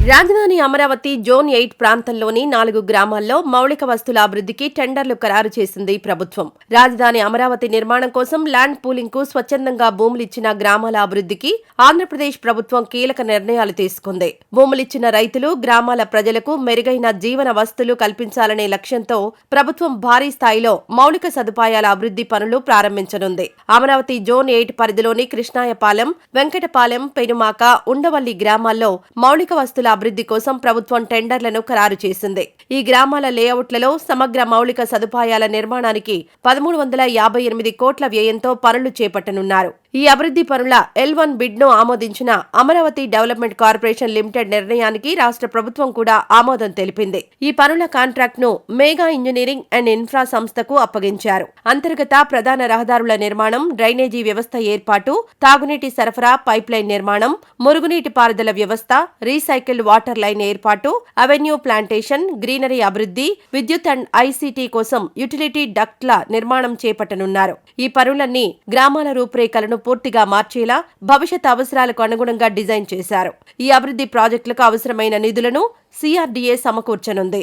రాజధాని అమరావతి జోన్ 8 ప్రాంతంలోని 4 గ్రామాల్లో మౌలిక వస్తుల అభివృద్ధికి టెండర్లు ఖరారు చేసింది ప్రభుత్వం. రాజధాని అమరావతి నిర్మాణం కోసం ల్యాండ్ పూలింగ్ కు స్వచ్ఛందంగా భూములిచ్చిన గ్రామాల అభివృద్ధికి ఆంధ్రప్రదేశ్ ప్రభుత్వం కీలక నిర్ణయాలు తీసుకుంది. భూములిచ్చిన రైతులు, గ్రామాల ప్రజలకు మెరుగైన జీవన వసతులు కల్పించాలనే లక్ష్యంతో ప్రభుత్వం భారీ స్థాయిలో మౌలిక సదుపాయాల అభివృద్ధి పనులు ప్రారంభించనుంది. అమరావతి జోన్ 8 పరిధిలోని కృష్ణాయపాలెం, వెంకటపాలెం, పెనుమాక, ఉండవల్లి గ్రామాల్లో మౌలిక వస్తుల అభివృద్ధి కోసం ప్రభుత్వం టెండర్లను ఖరారు చేసింది. ఈ గ్రామాల లేఅవుట్లలో సమగ్ర మౌలిక సదుపాయాల నిర్మాణానికి 1358 కోట్ల వ్యయంతో పనులు చేపట్టనున్నారు. ఈ అభివృద్ధి పనుల L1 బిడ్ను ఆమోదించిన అమరావతి డెవలప్మెంట్ కార్పొరేషన్ లిమిటెడ్ నిర్ణయానికి రాష్ట్ర ప్రభుత్వం కూడా ఆమోదం తెలిపింది. ఈ పనుల కాంట్రాక్ట్ను మేఘా ఇంజనీరింగ్ అండ్ ఇన్ఫ్రా సంస్థకు అప్పగించారు. అంతర్గత ప్రధాన రహదారుల నిర్మాణం, డ్రైనేజీ వ్యవస్థ ఏర్పాటు, తాగునీటి సరఫరా పైప్లైన్ నిర్మాణం, మురుగునీటి పారుదల వ్యవస్థ, రీసైకిల్డ్ వాటర్ లైన్ ఏర్పాటు, అవెన్యూ ప్లాంటేషన్, గ్రీనరీ అభివృద్ధి, విద్యుత్ అండ్ ఐసీటీ కోసం యుటిలిటీ డక్ట్ల నిర్మాణం చేపట్టనున్నారు. ఈ పనులన్నీ గ్రామాల రూపురేఖలను పూర్తిగా మార్చేలా భవిష్యత్ అవసరాలకు అనుగుణంగా డిజైన్ చేశారు. ఈ అభివృద్ధి ప్రాజెక్టులకు అవసరమైన నిధులను CRDA సమకూర్చనుంది.